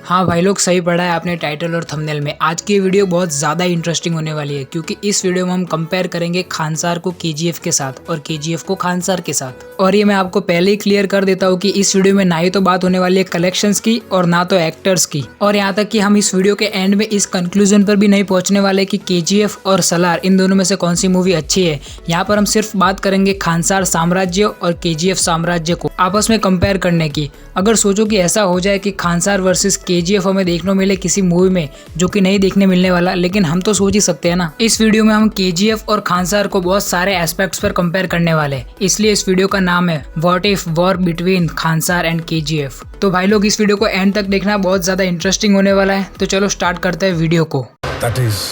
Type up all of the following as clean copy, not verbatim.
हाँ भाई लोग, सही पढ़ा है आपने टाइटल और थंबनेल में। आज की वीडियो बहुत ज़्यादा इंटरेस्टिंग होने वाली है क्योंकि इस वीडियो में हम कंपेयर करेंगे खानसार को केजीएफ के साथ और केजीएफ को खानसार के साथ। और ये मैं आपको पहले ही क्लियर कर देता हूँ कि इस वीडियो में ना ही तो बात होने वाली है कलेक्शंस की और ना तो एक्टर्स की, और यहाँ तक कि हम इस वीडियो के एंड में इस कंक्लूजन पर भी नहीं पहुंचने वाले कि केजीएफ और सलार इन दोनों में से कौन सी मूवी अच्छी है। यहाँ पर हम सिर्फ बात करेंगे खानसार साम्राज्य और केजीएफ साम्राज्य को आपस में कंपेयर करने की। अगर सोचो कि ऐसा हो जाए कि खानसार वर्सेस केजीएफ हमें देखने मिले किसी मूवी में, जो कि नहीं देखने मिलने वाला, लेकिन हम तो सोच ही सकते हैं ना। इस वीडियो में हम केजीएफ और खानसार को बहुत सारे एस्पेक्ट्स पर कंपेयर करने वाले हैं, इसलिए इस वीडियो का नाम है what if war between Khansaar and KGF. तो भाई लोग, इस वीडियो को एंड तक देखना, बहुत ज्यादा इंटरेस्टिंग होने वाला है। तो चलो स्टार्ट करते हैं वीडियो को। That is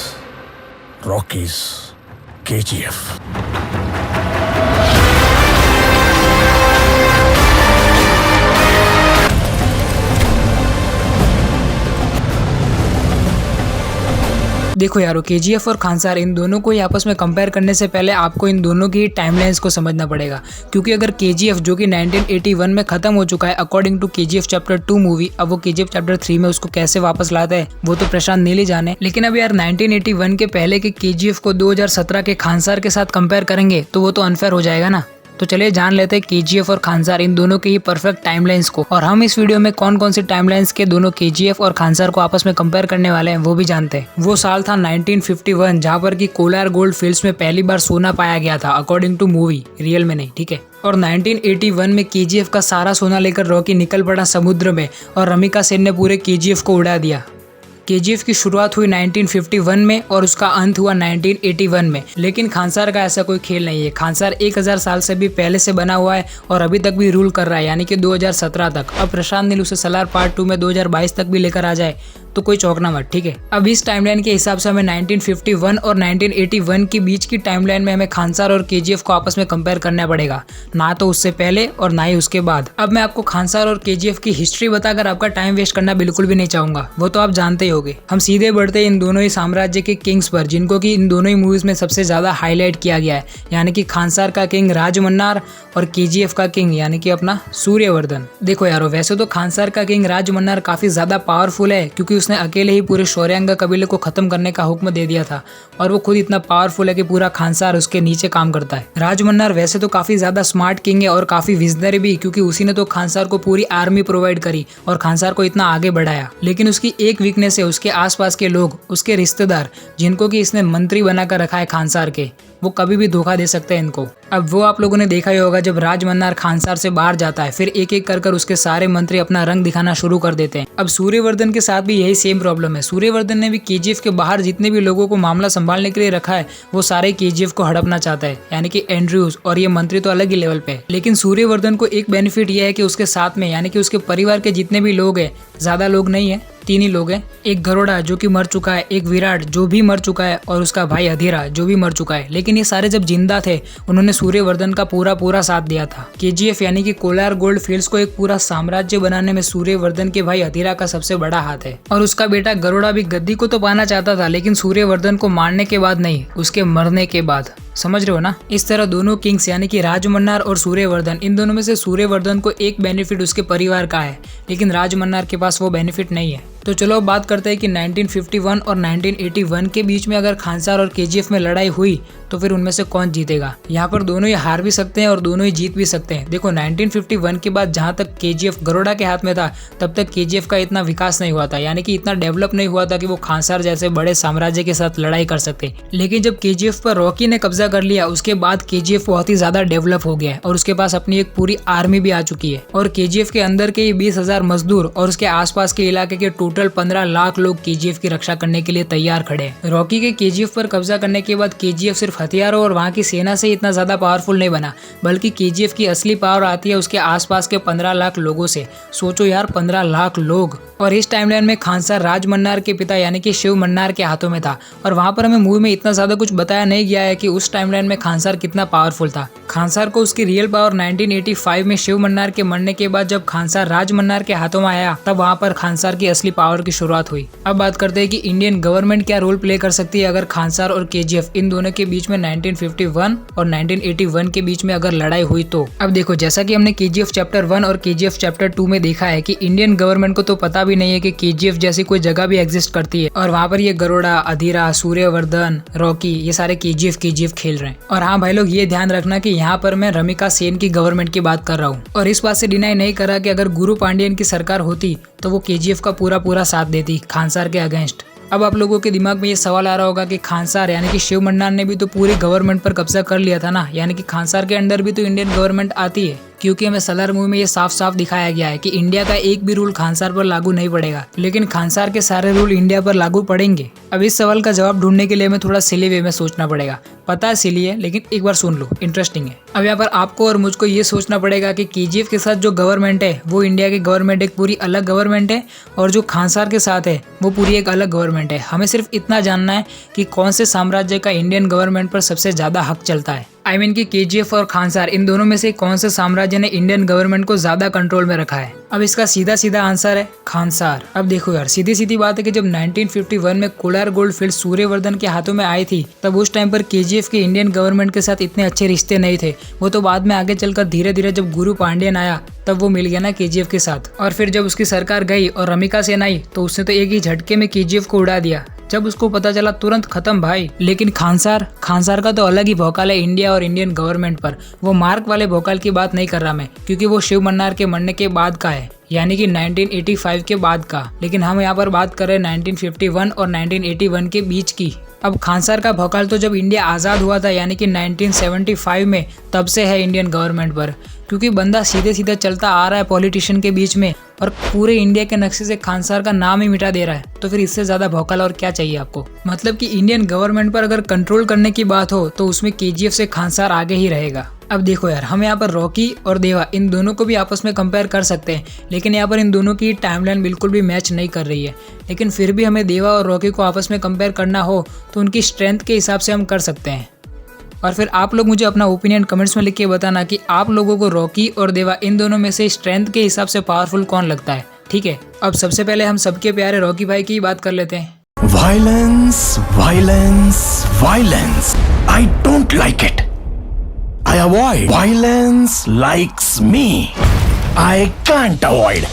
Rocky's KGF. देखो यारो, केजीएफ और खानसार इन दोनों को ही आपस में कंपेयर करने से पहले आपको इन दोनों की टाइमलाइंस को समझना पड़ेगा। क्योंकि अगर केजीएफ जो कि 1981 में खत्म हो चुका है according to KGF chapter 2 movie, अब वो केजीएफ चैप्टर 3 में उसको कैसे वापस लाता है वो तो प्रशांत नील ही जाने। लेकिन अब यार 1981 के पहले के केजीएफ को 2017 के खानसार के साथ कंपेयर करेंगे तो वो तो अनफेयर हो जाएगा ना। तो चलिए जान लेते हैं केजीएफ और खानसार इन दोनों की ही परफेक्ट टाइमलाइंस को, और हम इस वीडियो में कौन कौन सी टाइमलाइंस के दोनों केजीएफ और खानसार को आपस में कंपेयर करने वाले हैं वो भी जानते हैं। वो साल था 1951 जहाँ पर कि कोलार गोल्ड फील्ड्स में पहली बार सोना पाया गया था अकॉर्डिंग टू मूवी, रियल में नहीं, ठीक है। और 1981 में केजीएफ का सारा सोना लेकर रॉकी निकल पड़ा समुद्र में और रमिका सेन ने पूरे केजीएफ को उड़ा दिया। केजीएफ की शुरुआत हुई 1951 में और उसका अंत हुआ 1981 में। लेकिन खानसार का ऐसा कोई खेल नहीं है। खानसार 1000 साल से भी पहले से बना हुआ है और अभी तक भी रूल कर रहा है, यानी कि 2017 तक। अब प्रशांत नील उसे सलार पार्ट 2 में 2022 तक भी लेकर आ जाए तो कोई चौंकना मत, ठीक है। अब इस टाइमलाइन के हिसाब से हमें 1951 और 1981 के बीच की टाइमलाइन में हमें खानसार और केजीएफ को आपस में कंपेयर करना पड़ेगा, ना तो उससे पहले और ना ही उसके बाद। अब मैं आपको खानसार और केजीएफ की हिस्ट्री बताकर आपका टाइम वेस्ट करना बिल्कुल भी नहीं चाहूंगा, वो तो आप जानते ही होंगे। हम सीधे बढ़ते इन दोनों ही साम्राज्य के किंग्स पर, जिनको कि इन दोनों ही मूवीज में सबसे ज्यादा हाईलाइट किया गया है, यानी कि खानसार का किंग राजमन्नार और केजीएफ का किंग यानी कि अपना सूर्यवर्धन। देखो यारो, वैसे तो खानसार का किंग राजमन्नार काफी ज्यादा पावरफुल है क्योंकि उसने अकेले ही पूरे शौर्यांगा कबीले को खत्म करने का हुक्म दे दिया था, और वो खुद इतना पावरफुल है कि पूरा खानसार उसके नीचे काम करता है। राजमन्नार वैसे तो काफी ज्यादा स्मार्ट किंग है और काफी विजनरी भी, क्योंकि उसी ने तो खानसार को पूरी आर्मी प्रोवाइड करी और खानसार को इतना आगे बढ़ाया। लेकिन उसकी एक वीकनेस है उसके आसपास के लोग, उसके रिश्तेदार, जिनको कि इसने मंत्री बनाकर रखा है खानसार के। वो कभी भी धोखा दे सकते हैं इनको। अब वो आप लोगों ने देखा ही होगा, जब राजमन्नार खानसार से बाहर जाता है फिर एक एक कर उसके सारे मंत्री अपना रंग दिखाना शुरू कर देते हैं। अब सूर्यवर्धन के साथ भी यही सेम प्रॉब्लम है। सूर्यवर्धन ने भी केजीएफ के बाहर जितने भी लोगों को मामला संभालने के लिए रखा है वो सारे केजीएफ को हड़पना चाहता है, यानी कि एंड्रयूज, और ये मंत्री तो अलग ही लेवल पे है। लेकिन सूर्यवर्धन को एक बेनिफिट ये है कि उसके साथ में यानी कि उसके परिवार के जितने भी लोग हैं, ज्यादा लोग नहीं है, 3 ही लोग हैं। एक गरुड़ा जो कि मर चुका है, एक विराट जो भी मर चुका है, और उसका भाई अधीरा जो भी मर चुका है। लेकिन ये सारे जब जिंदा थे उन्होंने सूर्यवर्धन का पूरा साथ दिया था। केजीएफ यानी कि कोलार गोल्ड फील्ड्स को एक पूरा साम्राज्य बनाने में सूर्यवर्धन के भाई अधीरा का सबसे बड़ा हाथ है। और उसका बेटा गरुड़ा भी गद्दी को तो पाना चाहता था, लेकिन सूर्यवर्धन को मारने के बाद नहीं, उसके मरने के बाद। समझ रहे हो ना। इस तरह दोनों किंग्स यानी कि राजमन्नार और सूर्यवर्धन, इन दोनों में से सूर्यवर्धन को एक बेनिफिट उसके परिवार का है, लेकिन राजमन्नार के पास वो बेनिफिट नहीं है। तो चलो बात करते हैं कि 1951 और 1981 के बीच में अगर खानसार और केजीएफ में लड़ाई हुई तो फिर उनमें से कौन जीतेगा। यहाँ पर दोनों ही हार भी सकते हैं और दोनों ही जीत भी सकते हैं। देखो 1951 के बाद जहाँ तक केजीएफ गरुड़ा के हाथ में था तब तक केजीएफ का इतना विकास नहीं हुआ था, यानी कि इतना डेवलप नहीं हुआ था कि वो खानसार जैसे बड़े साम्राज्य के साथ लड़ाई कर सकते। लेकिन जब केजीएफ पर रॉकी ने कब्जा कर लिया उसके बाद केजीएफ बहुत ही ज्यादा डेवलप हो गया है और उसके पास अपनी एक पूरी आर्मी भी आ चुकी है। और केजीएफ के अंदर के 20,000 मजदूर और उसके आसपास के इलाके के टोटल 15 लाख लोग केजीएफ की रक्षा करने के लिए तैयार खड़े हैं। रॉकी के केजीएफ पर कब्जा करने के बाद केजीएफ सिर्फ हथियारों और वहाँ की सेना से इतना ज्यादा पावरफुल नहीं बना, बल्कि केजीएफ की असली पावर आती है उसके आसपास के 15 लाख लोगों से। सोचो यार, 15 लाख लोग। और इस टाइमलाइन में खानसार राजमन्नार के पिता यानी कि शिव मन्नार के हाथों में था, और वहाँ पर हमें मूवी में इतना ज्यादा कुछ बताया नहीं गया है कि उस टाइमलाइन में खानसार कितना पावरफुल था। खानसार को उसकी रियल पावर 1985 में शिव मन्नार के मरने के बाद जब खानसार राज मन्नार के हाथों में आया, तब वहाँ पर खानसार की असली पावर की शुरुआत हुई। अब बात करते हैं कि इंडियन गवर्नमेंट क्या रोल प्ले कर सकती है अगर खानसार और केजीएफ इन दोनों के बीच में 1951 और 1981 के बीच में अगर लड़ाई हुई तो। अब देखो, जैसा कि हमने केजीएफ चैप्टर 1 और केजीएफ चैप्टर 2 में देखा है कि इंडियन गवर्नमेंट को तो पता भी नहीं है कि केजीएफ जैसी कोई जगह भी एग्जिस्ट करती है और वहाँ पर ये गरुड़ा, अधीरा, सूर्यवर्धन, रॉकी ये सारे केजीएफ खेल रहे हैं। और हाँ भाई लोग, ये ध्यान रखना कि यहाँ पर मैं रमिका सेन की गवर्नमेंट की बात कर रहा हूँ और इस बात से डिनाई नहीं कर रहा कि अगर गुरु पांडियन की सरकार होती तो वो केजीएफ का पूरा साथ देती खानसार के अगेंस्ट। अब आप लोगों के दिमाग में ये सवाल आ रहा होगा कि खानसार यानी कि शिव मन्नार ने भी तो पूरी गवर्नमेंट पर कब्जा कर लिया था ना, यानी कि खानसार के अंडर भी तो इंडियन गवर्नमेंट आती है, क्योंकि हमें सलार मूवी में ये साफ दिखाया गया है कि इंडिया का एक भी रूल खानसार पर लागू नहीं पड़ेगा, लेकिन खानसार के सारे रूल इंडिया पर लागू पड़ेंगे। अब इस सवाल का जवाब ढूंढने के लिए हमें थोड़ा सिली वे में सोचना पड़ेगा, पता है सिली है, लेकिन एक बार सुन लो, इंटरेस्टिंग है। अब यहाँ पर आपको और मुझको ये सोचना पड़ेगा कि केजीएफ के साथ जो गवर्नमेंट है वो इंडिया की गवर्नमेंट एक पूरी अलग गवर्नमेंट है और जो खानसार के साथ है वो पूरी एक अलग गवर्नमेंट है। हमें सिर्फ इतना जानना है कि कौन से साम्राज्य का इंडियन गवर्नमेंट पर सबसे ज्यादा हक चलता है। आई मीन कि केजीएफ और खानसार इन दोनों में से कौन से साम्राज्य ने इंडियन गवर्नमेंट को ज्यादा कंट्रोल में रखा है। अब इसका सीधा आंसर है खानसार। अब देखो यार, सीधी बात है कि जब 1951 में कोलार गोल्ड फील्ड सूर्यवर्धन के हाथों में आई थी, तब उस टाइम पर केजीएफ के इंडियन गवर्नमेंट के साथ इतने अच्छे रिश्ते नहीं थे। वो तो बाद में आगे चलकर धीरे जब गुरु पांडियन आया तब वो मिल गया ना केजीएफ के साथ, और फिर जब उसकी सरकार गई और रमिका सेन आई तो उसने तो एक ही झटके में केजीएफ को उड़ा दिया। जब उसको पता चला तुरंत खत्म भाई। लेकिन खानसार का तो अलग ही भौकाल है इंडिया और इंडियन गवर्नमेंट पर। वो मार्क वाले भौकाल की बात नहीं कर रहा मैं, क्योंकि वो शिव मन्नार के मरने के बाद का है, यानी कि 1985 के बाद का। लेकिन हम यहाँ पर बात कर रहे हैं 1951 और 1981 के बीच की। अब खानसार का भौकाल तो जब इंडिया आज़ाद हुआ था, यानी कि 1975 में, तब से है इंडियन गवर्नमेंट पर, क्योंकि बंदा सीधे चलता आ रहा है पॉलिटिशियन के बीच में और पूरे इंडिया के नक्शे से खानसार का नाम ही मिटा दे रहा है। तो फिर इससे ज्यादा भौकाल और क्या चाहिए आपको। मतलब कि इंडियन गवर्नमेंट पर अगर कंट्रोल करने की बात हो तो उसमें केजीएफ से खानसार आगे ही रहेगा। अब देखो यार, हम यहाँ पर रॉकी और देवा इन दोनों को भी आपस में कंपेयर कर सकते हैं, लेकिन यहाँ पर इन दोनों की टाइमलाइन बिल्कुल भी मैच नहीं कर रही है। लेकिन फिर भी हमें देवा और रॉकी को आपस में कंपेयर करना हो तो उनकी स्ट्रेंथ के हिसाब से हम कर सकते हैं। और फिर आप लोग मुझे अपना ओपिनियन कमेंट्स में लिख के बताना कि आप लोगों को रॉकी और देवा इन दोनों में से स्ट्रेंथ के हिसाब से पावरफुल कौन लगता है। ठीक है, अब सबसे पहले हम सबके प्यारे रॉकी भाई की बात कर लेते हैं। Violence violence violence, I don't like it. I avoid violence likes me. I can't avoid.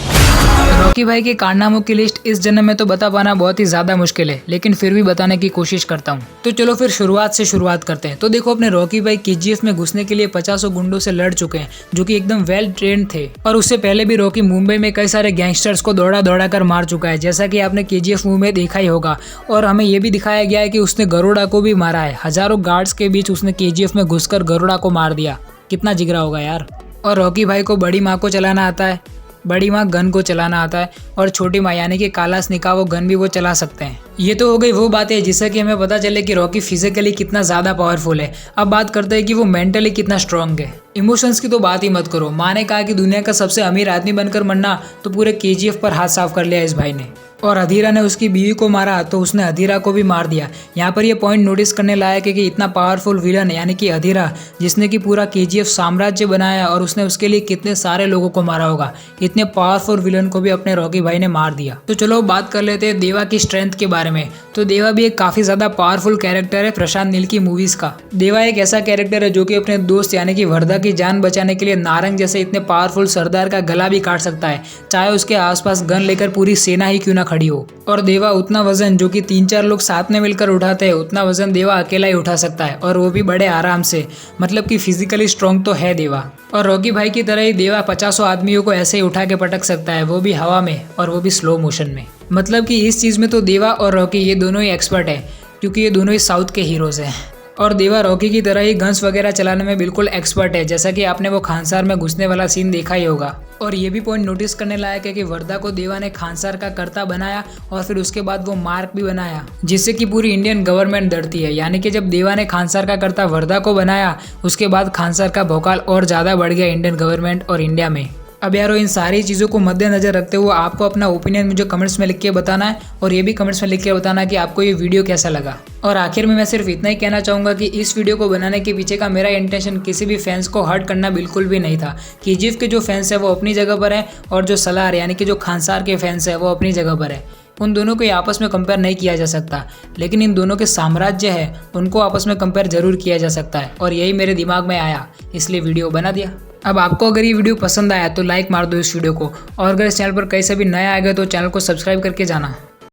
Rocky भाई के कारनामों की लिस्ट इस जन्म में तो बता पाना बहुत ही ज्यादा मुश्किल है, लेकिन फिर भी बताने की कोशिश करता हूँ। तो चलो फिर शुरुआत करते हैं। तो देखो, अपने रॉकी भाई केजीएफ में घुसने के लिए 50 गुंडों से लड़ चुके हैं, जो कि एकदम वेल ट्रेंड थे। और उससे पहले भी रॉकी मुंबई में कई सारे गैंगस्टर्स को दौड़ा कर मार चुका है, जैसा कि आपने केजीएफ मूवी में देखा ही होगा। और हमें ये भी दिखाया गया है कि उसने गरुड़ा को भी मारा है। हजारों गार्ड्स के बीच उसने केजीएफ में घुसकर गरुड़ा को मार दिया। कितना जिगरा होगा यार। और रॉकी भाई को बड़ी माँ को चलाना आता है, बड़ी माँ गन को चलाना आता है, और छोटी माँ यानी कि कालाश्निकोव वो गन भी वो चला सकते हैं। ये तो हो गई वो बातें जिससे कि हमें पता चले कि रॉकी फिजिकली कितना ज्यादा पावरफुल है। अब बात करते हैं कि वो मेंटली कितना स्ट्रांग है। इमोशंस की तो बात ही मत करो। माँ ने कहा कि दुनिया का सबसे अमीर आदमी बनकर मरना, तो पूरे केजीएफ पर हाथ साफ कर लिया इस भाई ने। और अधीरा ने उसकी बीवी को मारा तो उसने अधीरा को भी मार दिया। यहाँ पर ये पॉइंट नोटिस करने लायक है कि इतना पावरफुल विलन यानी कि अधीरा, जिसने कि पूरा केजीएफ साम्राज्य बनाया और उसने उसके लिए कितने सारे लोगों को मारा होगा, इतने पावरफुल विलन को भी अपने रॉकी भाई ने मार दिया। तो चलो बात कर लेते हैं देवा की स्ट्रेंथ के बारे में। तो देवा भी एक काफी ज्यादा पावरफुल कैरेक्टर है प्रशांत नील की मूवीज का। देवा एक ऐसा कैरेक्टर है जो कि अपने दोस्त यानी कि वर्धा की जान बचाने के लिए नारंग जैसे इतने पावरफुल सरदार का गला भी काट सकता है, चाहे उसके आसपास गन लेकर पूरी सेना ही क्यों ना खड़ी हो। और देवा उतना वजन जो कि 3-4 लोग साथ में मिलकर उठाते हैं, उतना वजन देवा अकेला ही उठा सकता है, और वो भी बड़े आराम से। मतलब कि फिजिकली स्ट्रांग तो है देवा। और रॉकी भाई की तरह ही देवा 50 आदमियों को ऐसे ही उठा के पटक सकता है, वो भी हवा में, और वो भी स्लो मोशन में। मतलब कि इस चीज में तो देवा और रॉकी ये दोनों ही एक्सपर्ट है, क्योंकि ये दोनों ही साउथ के हीरोज हैं। और देवा रॉकी की तरह ही गन्स वगैरह चलाने में बिल्कुल एक्सपर्ट है, जैसा कि आपने वो खानसार में घुसने वाला सीन देखा ही होगा। और ये भी पॉइंट नोटिस करने लायक है कि वर्धा को देवा ने खानसार का कर्ता बनाया और फिर उसके बाद वो मार्क भी बनाया, जिससे कि पूरी इंडियन गवर्नमेंट डरती है। यानी कि जब देवा ने खानसार का कर्ता वर्धा को बनाया, उसके बाद खानसार का भौकाल और ज्यादा बढ़ गया इंडियन गवर्नमेंट और इंडिया में। अब यारो इन सारी चीज़ों को मद्देनजर रखते हुए आपको अपना ओपिनियन मुझे कमेंट्स में लिख के बताना है और ये भी कमेंट्स में लिख के बताना है कि आपको ये वीडियो कैसा लगा। और आखिर में मैं सिर्फ इतना ही कहना चाहूँगा कि इस वीडियो को बनाने के पीछे का मेरा इंटेंशन किसी भी फैंस को हर्ट करना बिल्कुल भी नहीं था। केजीएफ के जो फैंस है वो अपनी जगह पर है और जो सलार यानी कि जो खानसार के फैंस है वो अपनी जगह पर है। उन दोनों को आपस में कंपेयर नहीं किया जा सकता, लेकिन इन दोनों के साम्राज्य है उनको आपस में कंपेयर जरूर किया जा सकता है और यही मेरे दिमाग में आया, इसलिए वीडियो बना दिया। अब आपको अगर ये वीडियो पसंद आया तो लाइक मार दो इस वीडियो को, और अगर इस चैनल पर कहीं से भी नया आएगा तो चैनल को सब्सक्राइब करके जाना।